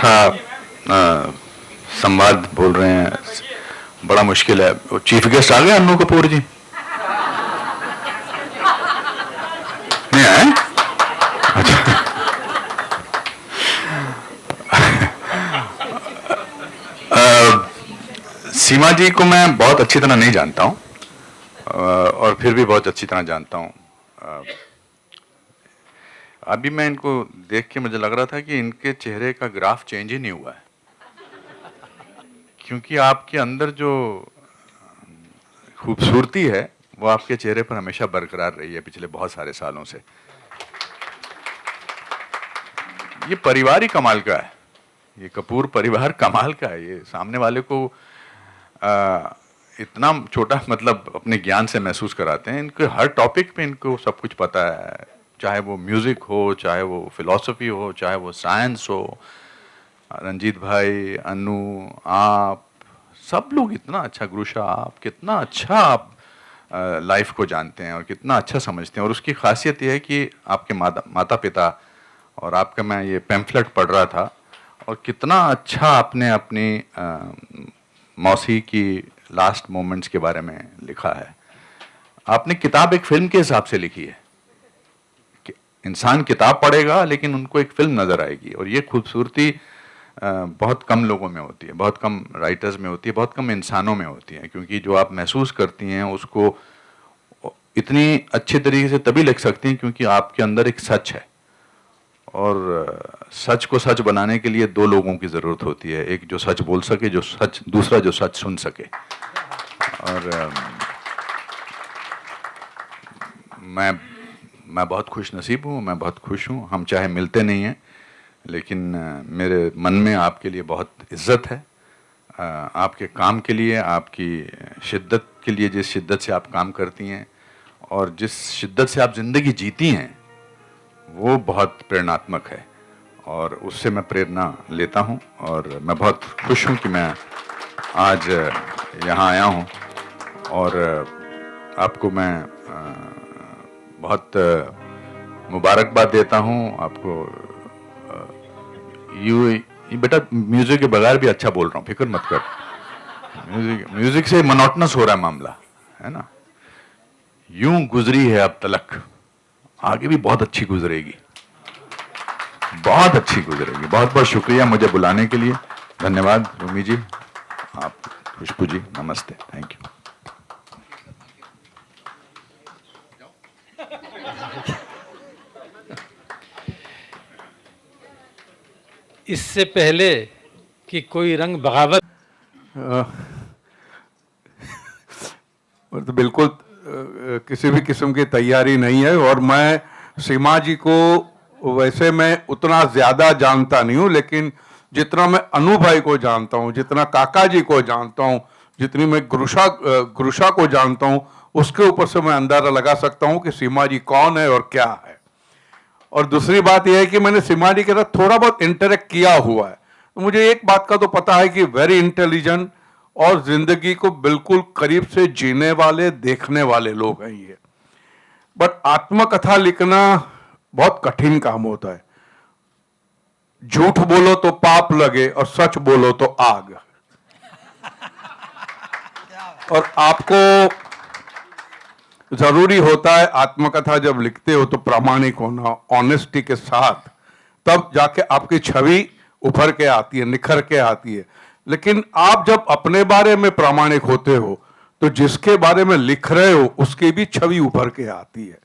अनोखा संवाद बोल रहे हैं, बड़ा मुश्किल है। चीफ गेस्ट आ गए अन्नू कपूर जी? नहीं आए? अच्छा। सीमा जी को मैं बहुत अच्छी तरह नहीं जानता हूं, और फिर भी बहुत अच्छी तरह जानता हूं। अभी मैं इनको देख के मुझे लग रहा था कि इनके चेहरे का ग्राफ चेंज ही नहीं हुआ है, क्योंकि आपके अंदर जो खूबसूरती है वो आपके चेहरे पर हमेशा बरकरार रही है पिछले बहुत सारे सालों से। ये परिवार ही कमाल का है, ये कपूर परिवार कमाल का है। ये सामने वाले को इतना छोटा मतलब अपने ज्ञान से महसूस कराते हैं। इनके हर टॉपिक पे इनको सब कुछ पता है, चाहे वो म्यूजिक हो, चाहे वो फिलॉसफी हो, चाहे वो साइंस हो। रंजीत भाई, अनु, आप सब लोग इतना अच्छा, गुरुशा आप कितना अच्छा आप लाइफ को जानते हैं और कितना अच्छा समझते हैं। और उसकी खासियत यह है कि आपके माता पिता और आपका, मैं ये पैम्फलेट पढ़ रहा था, और कितना अच्छा आपने अपनी मौसी की लास्ट मोमेंट्स के बारे में लिखा है। आपने किताब एक फिल्म के हिसाब से लिखी है कि इंसान किताब पढ़ेगा लेकिन उनको एक फिल्म नजर आएगी, और ये खूबसूरती बहुत कम लोगों में होती है, बहुत कम राइटर्स में होती है, बहुत कम इंसानों में होती है। क्योंकि जो आप महसूस करती हैं उसको इतनी अच्छे तरीके से तभी लिख सकती हैं क्योंकि आपके अंदर एक सच है, और सच को सच बनाने के लिए दो लोगों की ज़रूरत होती है, एक जो सच बोल सके, जो सच, दूसरा जो सच सुन सके। और मैं बहुत खुश नसीब हूँ, मैं बहुत खुश हूँ। हम चाहे मिलते नहीं हैं, लेकिन मेरे मन में आपके लिए बहुत इज्जत है, आपके काम के लिए, आपकी शिद्दत के लिए, जिस शिद्दत से आप काम करती हैं और जिस शिद्दत से आप ज़िंदगी जीती हैं, वो बहुत प्रेरणात्मक है, और उससे मैं प्रेरणा लेता हूं। और मैं बहुत खुश हूं कि मैं आज यहाँ आया हूं, और आपको मैं बहुत मुबारकबाद देता हूं आपको। बेटा म्यूजिक के बगैर भी अच्छा बोल रहा हूं, फिक्र मत कर। म्यूजिक से मोनोटनस हो रहा है मामला, है ना। यूं गुजरी है अब तलक, आगे भी बहुत अच्छी गुजरेगी, बहुत अच्छी गुजरेगी। बहुत बहुत शुक्रिया मुझे बुलाने के लिए, धन्यवाद रूमी जी, आप खुशबू जी, नमस्ते, थैंक यू। इससे पहले कि कोई रंग बगावत तो बिल्कुल किसी भी किस्म की तैयारी नहीं है। और मैं सीमा जी को वैसे मैं उतना ज़्यादा जानता नहीं हूँ, लेकिन जितना मैं अनु भाई को जानता हूँ, जितना काका जी को जानता हूँ, जितनी मैं गुरुशा को जानता हूँ, उसके ऊपर से मैं अंदाज़ा लगा सकता हूँ कि सीमा जी कौन है और क्या है। और दूसरी बात यह है कि मैंने सीमा जी के साथ थोड़ा बहुत इंटरेक्ट किया हुआ है, तो मुझे एक बात का तो पता है कि वेरी इंटेलिजेंट और जिंदगी को बिल्कुल करीब से जीने वाले, देखने वाले लोग हैं ये। बट आत्मकथा लिखना बहुत कठिन काम होता है। झूठ बोलो तो पाप लगे और सच बोलो तो आग। और आपको जरूरी होता है आत्मकथा जब लिखते हो तो प्रामाणिक होना, ऑनेस्टी के साथ, तब जाके आपकी छवि उभर के आती है, निखर के आती है। लेकिन आप जब अपने बारे में प्रामाणिक होते हो तो जिसके बारे में लिख रहे हो उसकी भी छवि उभर के आती है।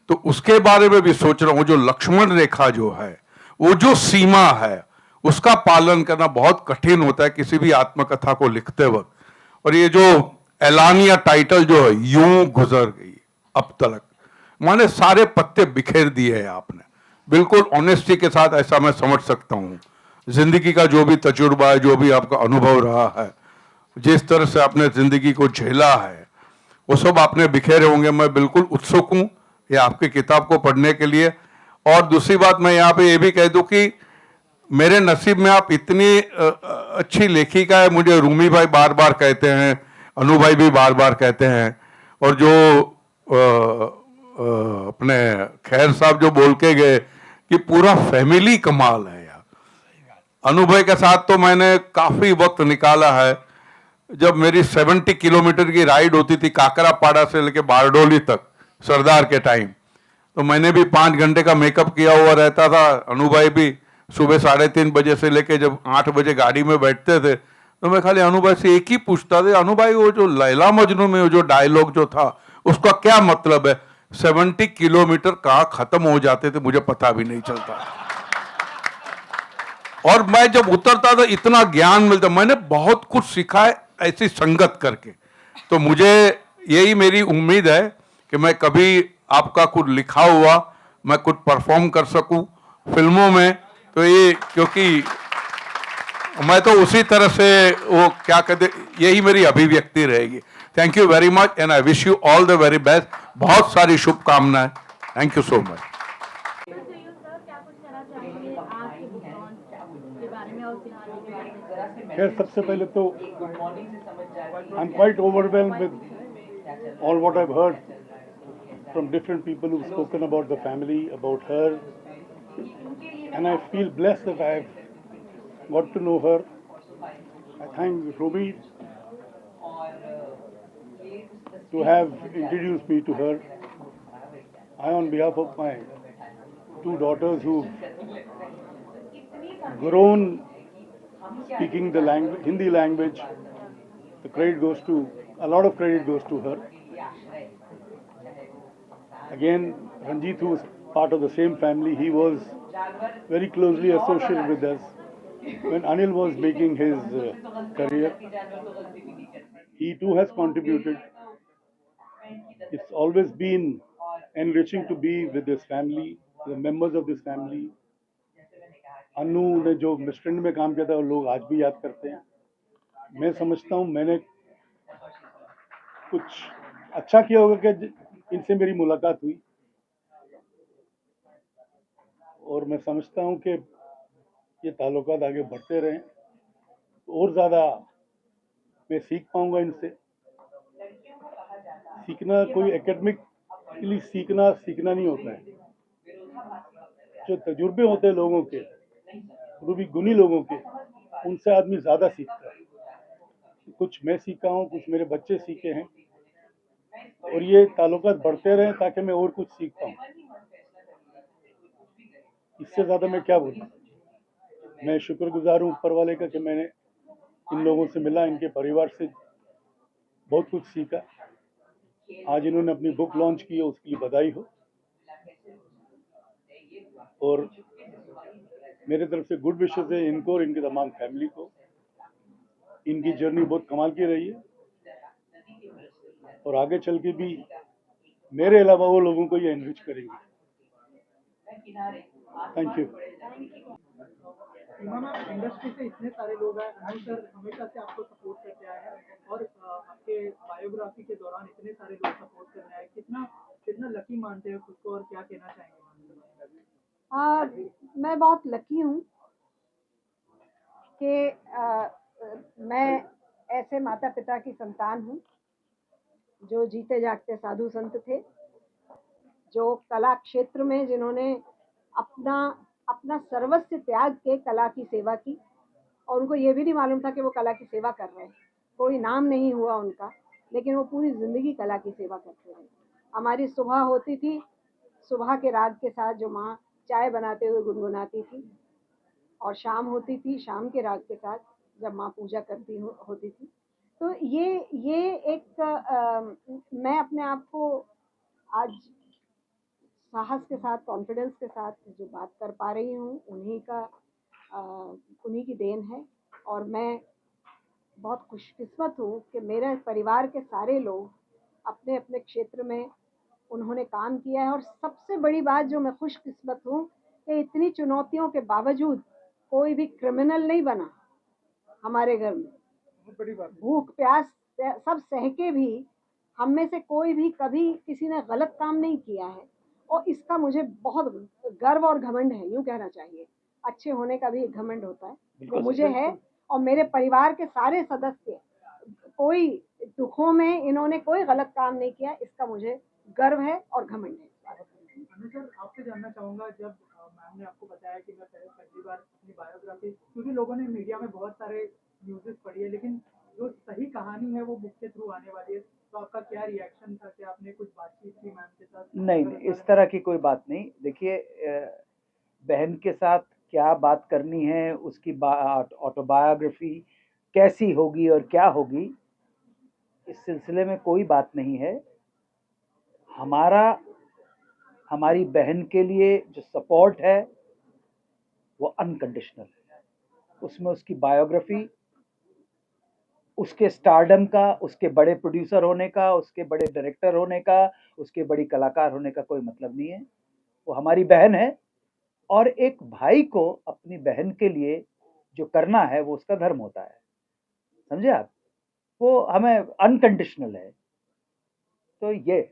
तो उसके बारे में भी सोच रहा हूं, जो लक्ष्मण रेखा जो है, वो जो सीमा है, उसका पालन करना बहुत कठिन होता है किसी भी आत्मकथा को लिखते वक्त। और ये जो एलानिया टाइटल जो है, यूं गुजर गई अब तलक, माने सारे पत्ते बिखेर दिए हैं आपने, बिल्कुल ऑनेस्टी के साथ। ऐसा मैं समझ सकता हूँ जिंदगी का जो भी तजुर्बा है, जो भी आपका अनुभव रहा है, जिस तरह से आपने जिंदगी को झेला है, वो सब आपने बिखेरे होंगे। मैं बिल्कुल उत्सुक हूँ ये आपकी किताब को पढ़ने के लिए। और दूसरी बात मैं यहाँ पे ये भी कह दूँ कि मेरे नसीब में आप इतनी अच्छी लेखिका है, मुझे रूमी भाई बार बार कहते हैं, अनु भाई भी बार बार कहते हैं, और जो अपने खैर साहब जो बोल के गए कि पूरा फैमिली कमाल है यार। अनुभव के साथ तो मैंने काफी वक्त निकाला है। जब मेरी 70 किलोमीटर की राइड होती थी काकरापाड़ा से लेके बारडोली तक सरदार के टाइम, तो मैंने भी 5 घंटे का मेकअप किया हुआ रहता था। अनुभव भी सुबह 3:30 बजे से लेके जब 8 बजे गाड़ी में बैठते थे तो मैं खाली अनुभव से एक ही पूछता था, अनुभव वो जो लैला मजनू में वो जो डायलॉग जो था उसका क्या मतलब है? 70 किलोमीटर कहाँ खत्म हो जाते थे मुझे पता भी नहीं चलता। और मैं जब उतरता था इतना ज्ञान मिलता, मैंने बहुत कुछ सीखा है ऐसी संगत करके। तो मुझे यही मेरी उम्मीद है कि मैं कभी आपका कुछ लिखा हुआ मैं कुछ परफॉर्म कर सकूं फिल्मों में। तो ये क्योंकि मैं तो उसी तरह से वो क्या कहते, यही मेरी अभिव्यक्ति रहेगी। Thank you very much and I wish you all the very best. बहुत सारी शुभकामनाएं। Thank you so much. खैर सबसे पहले तो I am quite overwhelmed with all what I have heard from different people who've spoken about the family, about her, and I feel blessed that I have got to know her. I thank Ruby to have introduced me to her. I, on behalf of my 2 daughters who've grown speaking the language, Hindi language, the credit goes to, a lot of credit goes to her. Again, Ranjit, who was part of the same family, he was very closely associated with us. When Anil was making his career, he too has contributed. It's always been enriching to be with this family, the members of this family. अनु ने जो मिस्ट्रेंड में काम किया था वो लोग आज भी याद करते हैं। मैं समझता हूँ मैंने कुछ अच्छा किया होगा कि इनसे मेरी मुलाकात हुई, और मैं समझता हूँ कि ये ताल्लुकात आगे बढ़ते रहें तो और ज़्यादा मैं सीख पाऊँगा इनसे। सीखना कोई एकेडमिकली सीखना नहीं होता है। जो तजुर्बे होते हैं लोगों के, वो भी गुणी लोगों के, उनसे आदमी ज़्यादा सीखता है। कुछ मैं सीखा हूँ, कुछ मेरे बच्चे सीखे हैं, और ये ताल्लुकात बढ़ते रहें ताकि मैं और कुछ सीख पाऊँ। इससे ज़्यादा मैं क्या बोलूँ। मैं शुक्रगुजार हूँ ऊपर वाले का कि मैंने इन लोगों से मिला, इनके परिवार से बहुत कुछ सीखा। आज इन्होंने अपनी बुक लॉन्च की है, उसके लिए बधाई हो। और मेरे तरफ से गुड विशेस है इनको और इनकी तमाम फैमिली को। इनकी जर्नी बहुत कमाल की रही है और आगे चल के भी मेरे अलावा वो लोगों को ये एनरिच करेंगे। Thank you. इमामा, इंडस्ट्री से इतने सारे लोग हैं, अनु सर हमेशा से आपको सपोर्ट करते आए हैं और आपके बायोग्राफी के दौरान इतने सारे लोग सपोर्ट करने आए, कितना कितना लकी मानते हैं खुद को और क्या कहना चाहेंगे? मैं बहुत लकी हूँ कि मैं ऐसे माता पिता की संतान हूँ जो जीते जागते साधु संत थे, जो कला क्षेत्र में जिन्होंने अपना सर्वस्व त्याग के कला की सेवा की, और उनको ये भी नहीं मालूम था कि वो कला की सेवा कर रहे हैं। कोई नाम नहीं हुआ उनका, लेकिन वो पूरी जिंदगी कला की सेवा करते रहे। हमारी सुबह होती थी, सुबह के राग के साथ जो माँ चाय बनाते हुए गुनगुनाती थी, और शाम होती थी शाम के राग के साथ जब माँ पूजा करती होती थी। तो ये एक मैं अपने आप को आज साहस के साथ, कॉन्फिडेंस के साथ जो बात कर पा रही हूँ, उन्हीं की देन है। और मैं बहुत खुशकिस्मत हूँ कि मेरे परिवार के सारे लोग अपने अपने क्षेत्र में उन्होंने काम किया है। और सबसे बड़ी बात जो मैं खुशकिस्मत हूँ कि इतनी चुनौतियों के बावजूद कोई भी क्रिमिनल नहीं बना हमारे घर में। भूख प्यास सब सह के भी हम में से कोई भी कभी किसी ने गलत काम नहीं किया है, और इसका मुझे बहुत गर्व और घमंड है, यूँ कहना चाहिए। अच्छे होने का भी एक घमंड होता है, वो मुझे है। और मेरे परिवार के सारे सदस्य, कोई दुखों में इन्होंने कोई गलत काम नहीं किया, इसका मुझे गर्व है और घमंड है। सर, आपसे जानना चाहूँगा, जब मैम आपने आपको बताया कि मैं पहली बार अपनी बायोग्राफी, क्योंकि लोगों ने मीडिया में बहुत सारे न्यूज़ेस पढ़ी है, लेकिन जो सही कहानी है वो बुक के थ्रू आने वाली है। तो आपका क्या रिएक्शन था कि आपने कुछ बातचीत की मैम के साथ? नहीं नहीं, इस तरह की कोई बात नहीं। देखिए, बहन के साथ क्या बात करनी है, उसकी ऑटोबायोग्राफी कैसी होगी और क्या होगी, इस सिलसिले में कोई बात नहीं है। हमारा हमारी बहन के लिए जो सपोर्ट है वो अनकंडीशनल है। उसमें उसकी बायोग्राफी, उसके स्टारडम का, उसके बड़े प्रोड्यूसर होने का, उसके बड़े डायरेक्टर होने का, उसके बड़ी कलाकार होने का कोई मतलब नहीं है। वो हमारी बहन है, और एक भाई को अपनी बहन के लिए जो करना है वो उसका धर्म होता है, समझे आप? वो हमें अनकंडीशनल है। तो ये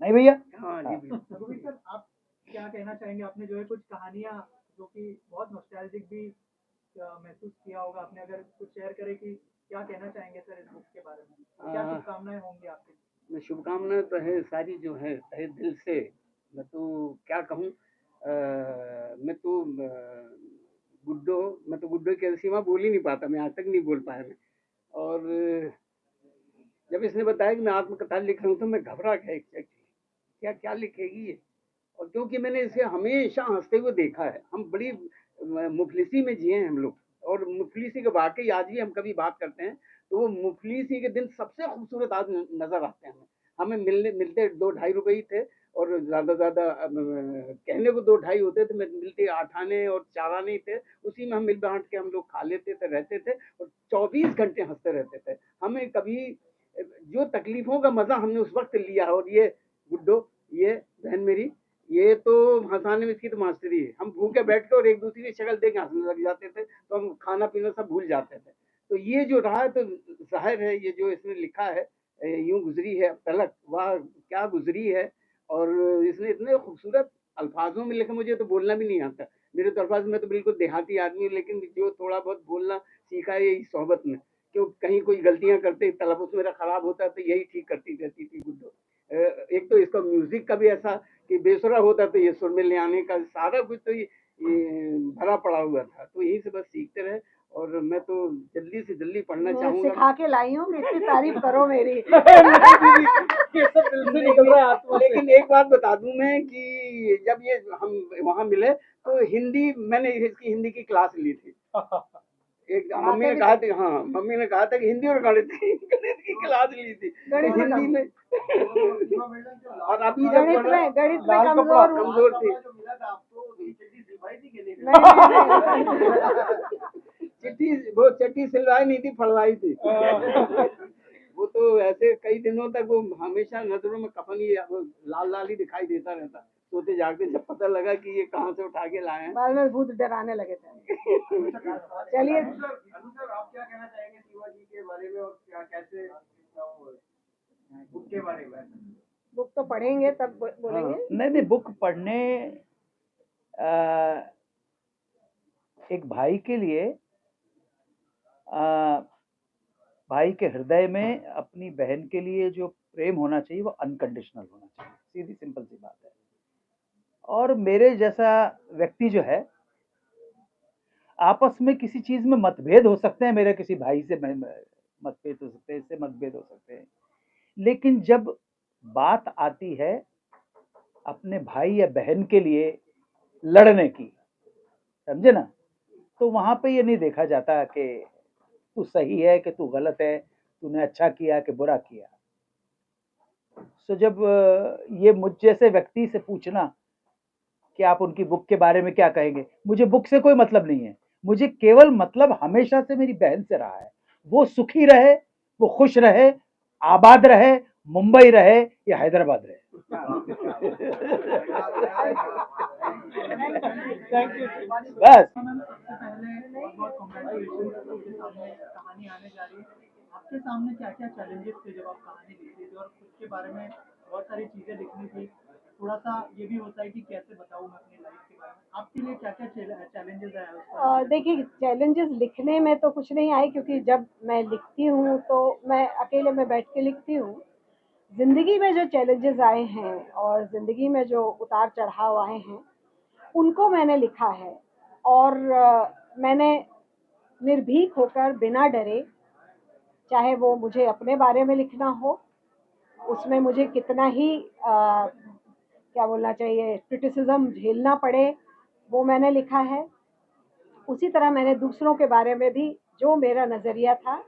नहीं भैया। हाँ जी बिल्कुल। रघुवीर सर, आप क्या कहना चाहेंगे? आपने जो है कुछ कहानियां जो कि बहुत नॉस्टैल्जिक भी महसूस किया होगा आपने, अगर कुछ शेयर करें कि क्या कहना चाहेंगे सर इस बुक के बारे में? क्या शुभकामनाएं होंगी आपकी? मैं शुभकामनाएं तो है सारी जो है तहे दिल से। मैं तो क्या कहूँ, मैं तो गुड्डो की सीमा बोल ही नहीं पाता, मैं आज तक नहीं बोल पाया मैं। और जब इसने बताया कि मैं आत्मकथा लिख रहा हूँ तो मैं घबरा गया एग्जैक्टली, क्या क्या लिखेगी ये। और क्योंकि मैंने इसे हमेशा हंसते हुए देखा है, हम बड़ी मुफलिसी में जिए हैं हम लोग, और मुफलिसी के वाकई आज भी हम कभी बात करते हैं तो वो मुफलिसी के दिन सबसे खूबसूरत आज नजर आते हैं हमें। मिलते 2-2.5 रुपए ही थे, और ज़्यादा कहने को 2-2.5 होते थे, मिलते 8 आने और 4 आने ही थे। उसी में हम मिल बांट के हम लोग खा लेते थे, रहते थे, और 24 घंटे हंसते रहते थे। हमें कभी जो तकलीफों का मजा हमने उस वक्त लिया, और ये गुड्डो, ये बहन मेरी, ये तो हंसाने में इसकी तो मास्टरी है। हम भूखे बैठ के और एक दूसरे की शक्ल देख के हंसने लग जाते थे, तो हम खाना पीना सब भूल जाते थे। तो ये जो रहा है, तो जाहिर है ये जो इसने लिखा है, यूं गुजरी है अब तलक, वाह क्या गुजरी है। और इसने इतने खूबसूरत अल्फाजों में लिखा, मुझे तो बोलना भी नहीं आता। मेरे तो अल्फाज में तो बिल्कुल देहाती आदमी हूँ, लेकिन जो थोड़ा बहुत बोलना सीखा है यही सोहबत में। क्यों कहीं कोई गलतियां करते, तलफ़ुज़ मेरा खराब होता है तो यही ठीक करती रहती थी गुड्डो। एक तो इसका म्यूजिक का भी ऐसा कि बेसुरा होता तो ये सुर में ले आने का सारा कुछ तो ये भरा पड़ा हुआ था। तो यहीं से बस सीखते रहे, और मैं तो जल्दी से जल्दी पढ़ना मैं चाहूँगा। सिखा के लाई हूँ, इतनी तारीफ करो मेरी। ये सब दिल से निकल रहा है आत्मा से। लेकिन एक बात बता दूं मैं कि जब ये हम वहाँ मिले तो हिंदी, मैंने इसकी हिंदी की क्लास ली थी। एक मम्मी ने कहा था, हाँ मम्मी ने कहा था कि हिंदी और गणित की क्लास ली थी, गणित में हिंदी में। और अभी जब गणित में कमजोर हूँ। कमजोर थी। चिट्ठी, वो चिट्ठी सिलवाई नहीं थी, फड़वाई थी। वो तो ऐसे कई दिनों तक वो हमेशा नजरों में कफन ही लाल लाल ही दिखाई देता रहता, सोते जागते, जब पता लगा कि ये कहाँ से उठा के लाए हैं। बाद में भूत डराने लगे थे। चलिए, आप क्या कहना चाहेंगे शिवाजी के बारे में, और क्या कैसे बुक के बारे में? बुक तो पढ़ेंगे तब बोलेंगे। नहीं नहीं, बुक पढ़ने, एक भाई के लिए, भाई के हृदय में अपनी बहन के लिए जो प्रेम होना चाहिए वो अनकंडीशनल होना चाहिए, सीधी सिंपल सी बात है। और मेरे जैसा व्यक्ति जो है, आपस में किसी चीज में मतभेद हो सकते हैं, मेरे किसी भाई से मतभेद हो सकते हैं, इससे मतभेद हो सकते हैं, लेकिन जब बात आती है अपने भाई या बहन के लिए लड़ने की, समझे ना, तो वहां पे ये नहीं देखा जाता कि तू सही है कि तू गलत है, तूने अच्छा किया कि बुरा किया। सो जब ये मुझ जैसे व्यक्ति से पूछना कि आप उनकी बुक के बारे में क्या कहेंगे, मुझे बुक से कोई मतलब नहीं है। मुझे केवल मतलब हमेशा से मेरी बहन से रहा है। वो सुखी रहे, वो खुश रहे, आबाद रहे, मुंबई रहे या हैदराबाद रहे। बस। सबसे पहले बहुत कॉन्ग्रेचुलेशन, आपके सामने कहानी आने जा रही है। आपके सामने क्या क्या चैलेंजेस थे जब आप कहानी लिखते थे, और खुद के बारे में बहुत सारी चीज़ें लिखनी थी, थोड़ा सा ये भी होता है कि कैसे बताऊँ मैं अपनी लाइफ के बारे में, आपके लिए क्या क्या चैलेंजेस आए? देखिए, चैलेंजेस लिखने में तो कुछ नहीं आए, क्योंकि जब मैं लिखती हूँ तो मैं अकेले में बैठ के लिखती हूँ। जिंदगी में जो चैलेंजेस आए हैं और जिंदगी में जो उतार चढ़ाव आए हैं, उनको मैंने लिखा है। और मैंने निर्भीक होकर बिना डरे, चाहे वो मुझे अपने बारे में लिखना हो, उसमें मुझे कितना ही क्या बोलना चाहिए, क्रिटिसिज्म झेलना पड़े, वो मैंने लिखा है। उसी तरह मैंने दूसरों के बारे में भी जो मेरा नज़रिया था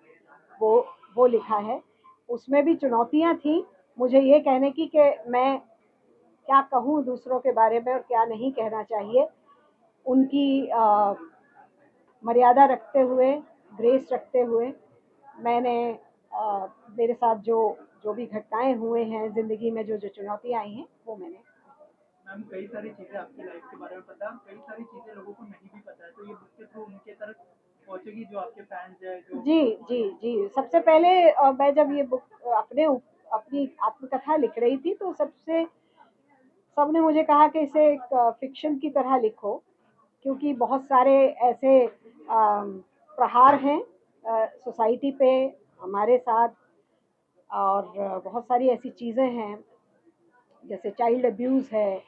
वो लिखा है। उसमें भी चुनौतियां थी मुझे ये कहने की कि मैं क्या कहूँ दूसरों के बारे में और क्या नहीं कहना चाहिए। उनकी मर्यादा रखते हुए, ग्रेस रखते हुए मैंने मेरे साथ जो जो भी घटनाएं हुए हैं ज़िंदगी में, जो जो चुनौतियां आई हैं, वो मैंने। मैम कई सारी चीज़ें आपकी लाइफ के बारे में पता है और कई सारी चीज़ें लोगों को नहीं भी पता है, तो ये बुक के थ्रू उनके तक पहुँचेगी जो आपके फैंस हैं जो। जी जी जी, सबसे पहले मैं जब ये बुक अपनी आत्मकथा लिख रही थी तो सबने मुझे कहा कि इसे एक फिक्शन की तरह लिखो, क्योंकि बहुत सारे ऐसे प्रहार हैं सोसाइटी पे हमारे साथ, और बहुत सारी ऐसी चीज़ें हैं जैसे चाइल्ड अब्यूज़ है,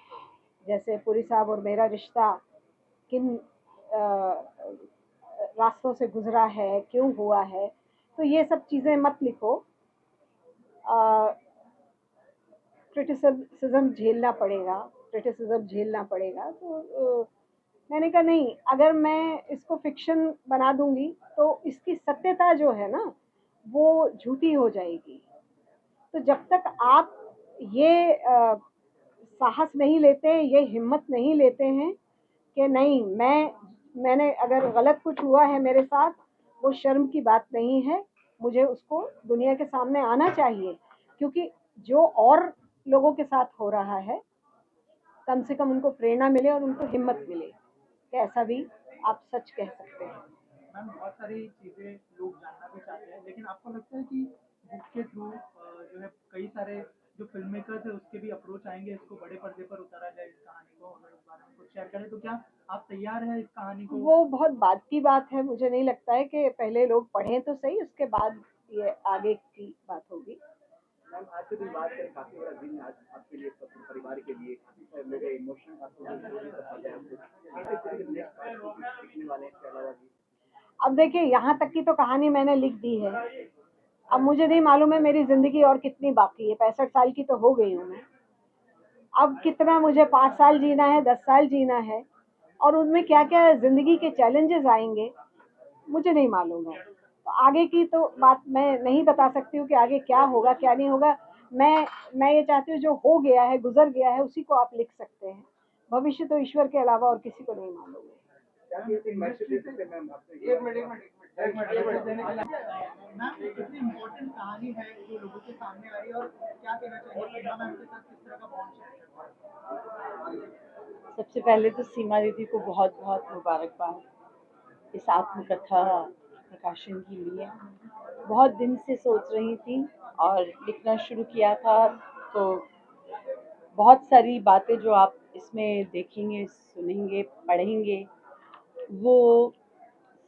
जैसे पुरी साहब और मेरा रिश्ता किन रास्तों से गुजरा है, क्यों हुआ है, तो ये सब चीज़ें मत लिखो। क्रिटिसिज्म झेलना पड़ेगा। तो मैंने कहा नहीं, अगर मैं इसको फिक्शन बना दूंगी तो इसकी सत्यता जो है ना वो झूठी हो जाएगी। तो जब तक आप ये साहस नहीं लेते, ये हिम्मत नहीं लेते हैं कि नहीं, मैंने अगर गलत कुछ हुआ है मेरे साथ, वो शर्म की बात नहीं है, मुझे उसको दुनिया के सामने आना चाहिए, क्योंकि जो और लोगों के साथ हो रहा है कम से कम उनको प्रेरणा मिले और उनको हिम्मत मिले कि ऐसा भी आप सच कह सकते हैं। मैम बहुत सारी चीज़ें लोग जानना भी चाहते हैं, लेकिन आपको लगता है कि बुक के थ्रू जो है कई सारे जो फिल्म मेकर्स है उसके भी अप्रोच आएंगे, इसको बड़े पर्दे पर उतारा जाए इस कहानी को, अगर इस बारे में कुछ शेयर करें तो क्या आप तैयार हैं इस कहानी को? वो बहुत बाद की बात है, मुझे नहीं लगता है कि पहले लोग पढ़ें तो सही, उसके बाद ये आगे की बात होगी। मैम आज से भी बात करें, काफी बड़ा दिन आज आपके लिए, परिवार के लिए, मेरे इमोशन आपको लिखने वाले इसके अलावा भी। अब देखिए, यहाँ तक की तो कहानी मैंने लिख दी है, अब मुझे नहीं मालूम है मेरी जिंदगी और कितनी बाकी है। 65 साल की तो हो गई हूँ मैं, अब कितना मुझे 5 साल जीना है, 10 साल जीना है, और उनमें क्या क्या जिंदगी के चैलेंजेस आएंगे मुझे नहीं मालूम है। तो आगे की तो बात मैं नहीं बता सकती हूँ कि आगे क्या होगा क्या नहीं होगा। मैं ये चाहती हूँ जो हो गया है, गुजर गया है, उसी को आप लिख सकते हैं। भविष्य तो ईश्वर के अलावा और किसी को नहीं मालूम है। मैम कितनी इम्पोर्टेंट कहानी है जो लोगों के सामने आई, और क्या कहना चाहिए सीमा मैम के साथ किस तरह का बॉन्ड शेयर? सबसे पहले तो सीमा दीदी को बहुत बहुत मुबारकबाद इस आत्मकथा प्रकाशन के लिए। बहुत दिन से सोच रही थी और लिखना शुरू किया था, तो बहुत सारी बातें जो आप इसमें देखेंगे, सुनेंगे, पढ़ेंगे, वो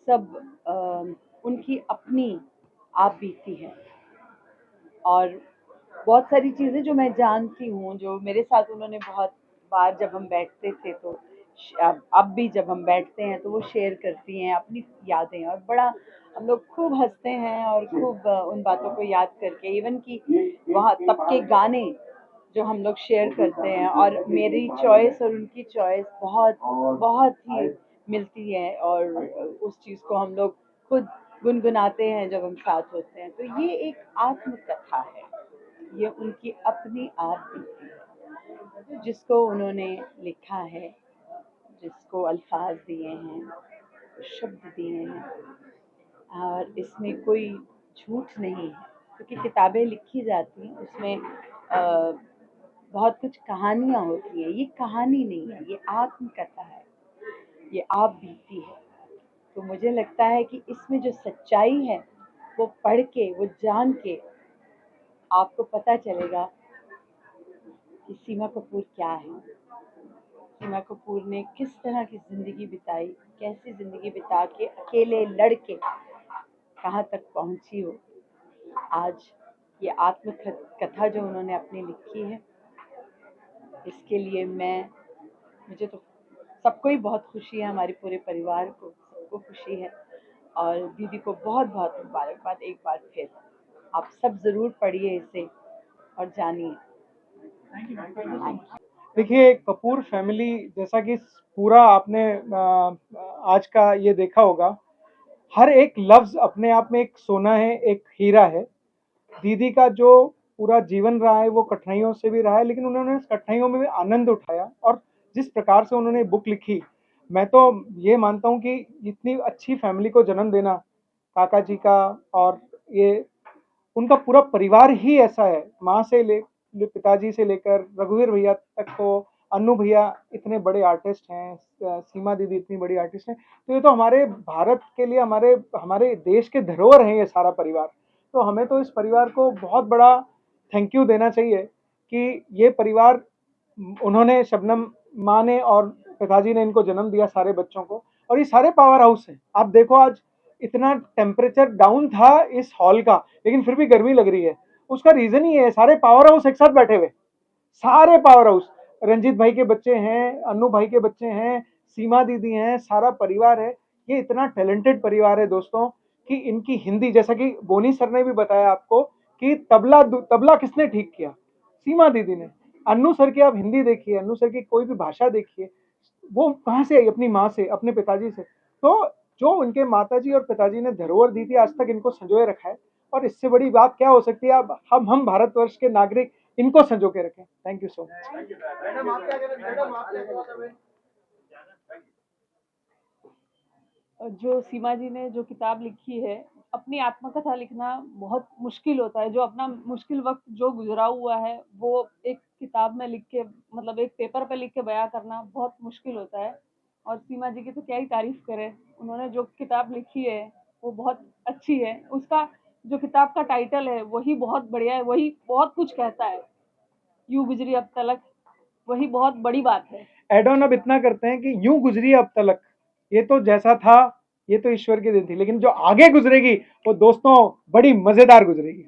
सब उनकी अपनी आप बीती है। और बहुत सारी चीज़ें जो मैं जानती हूँ, जो मेरे साथ उन्होंने बहुत बार जब हम बैठते थे, तो अब भी जब हम बैठते हैं तो वो शेयर करती हैं अपनी यादें, और बड़ा हम लोग खूब हंसते हैं और खूब उन बातों को याद करके, इवन कि वहाँ तब के गाने जो हम लोग शेयर करते हैं, और मेरी चॉइस और उनकी चॉइस बहुत बहुत ही मिलती है, और उस चीज़ को हम लोग खुद गुनगुनाते हैं जब हम साथ होते हैं। तो ये एक आत्मकथा है, ये उनकी अपनी आप बीती है जिसको उन्होंने लिखा है, जिसको अल्फाज दिए हैं, शब्द दिए हैं, और इसमें कोई झूठ नहीं है, क्योंकि किताबें लिखी जाती हैं उसमें बहुत कुछ कहानियाँ होती हैं। ये कहानी नहीं है, ये आत्मकथा है, ये आप बीती है। तो मुझे लगता है कि इसमें जो सच्चाई है वो पढ़ के, वो जान के आपको पता चलेगा कि सीमा कपूर क्या है, सीमा कपूर ने किस तरह की ज़िंदगी बिताई, कैसी ज़िंदगी बिता के अकेले लड़के कहाँ तक पहुँची हो। आज ये आत्मकथा जो उन्होंने अपनी लिखी है, इसके लिए मुझे तो सबको ही बहुत खुशी है, हमारे पूरे परिवार को सबको खुशी है। और दीदी को बहुत बहुत मुबारकबाद एक बार फिर। आप सब ज़रूर पढ़िए इसे और जानिए। देखिए कपूर फैमिली, जैसा कि पूरा आपने आज का ये देखा होगा, हर एक लफ्ज अपने आप में एक सोना है, एक हीरा है। दीदी का जो पूरा जीवन रहा है वो कठिनाइयों से भी रहा है, लेकिन उन्होंने उस कठिनाइयों में भी आनंद उठाया। और जिस प्रकार से उन्होंने बुक लिखी, मैं तो ये मानता हूँ कि इतनी अच्छी फैमिली को जन्म देना, काका जी का और ये उनका पूरा परिवार ही ऐसा है, माँ से पिताजी से लेकर रघुवीर भैया तक को, अन्नू भैया इतने बड़े आर्टिस्ट हैं, सीमा दीदी इतनी बड़ी आर्टिस्ट हैं। तो ये तो हमारे भारत के लिए, हमारे हमारे देश के धरोहर हैं ये सारा परिवार। तो हमें तो इस परिवार को बहुत बड़ा थैंक यू देना चाहिए कि ये परिवार, उन्होंने, शबनम माँ ने और पिताजी ने इनको जन्म दिया सारे बच्चों को। और ये सारे पावर हाउस हैं। आप देखो आज इतना टेम्परेचर डाउन था इस हॉल का, लेकिन फिर भी गर्मी लग रही है। उसका रीजन ही है, सारे पावर हाउस एक साथ बैठे हुए, सारे पावर हाउस। रंजीत भाई के बच्चे हैं, अन्नू भाई के बच्चे हैं, सीमा दीदी हैं, सारा परिवार है। ये इतना टैलेंटेड परिवार है दोस्तों कि इनकी हिंदी, जैसा कि बोनी सर ने भी बताया आपको कि तबला किसने ठीक किया, सीमा दीदी ने। अन्नू सर की आप हिंदी देखिए, अन्नू सर की कोई भी भाषा देखिए, वो कहाँ से आई? अपनी माँ से, अपने पिताजी से। तो जो उनके माताजी और पिताजी ने धरोहर दी थी, आज तक इनको संजोए रखा है। और इससे बड़ी बात क्या हो सकती है? अब हम भारतवर्ष के नागरिक इनको संजो के रखें। Thank you so much. Madam आप क्या कहना, मैडम आप क्या कहना? जो सीमा जी ने जो किताब लिखी है, अपनी आत्मकथा लिखना बहुत मुश्किल होता है। जो अपना मुश्किल वक्त जो गुजरा हुआ है वो एक किताब में लिख के, मतलब एक पेपर पे लिख के बयां करना बहुत मुश्किल होता है। और सीमा जी की तो क्या ही तारीफ करें, उन्होंने जो किताब लिखी है वो बहुत अच्छी है। उसका जो किताब का टाइटल है वही बहुत बढ़िया है, वही बहुत कुछ कहता है। यूं गुजरी अब तलक, वही बहुत बड़ी बात है। एड ऑन अब इतना करते हैं कि यूं गुजरी अब तलक, ये तो जैसा था ये तो ईश्वर की देन थी, लेकिन जो आगे गुजरेगी वो दोस्तों बड़ी मजेदार गुजरेगी।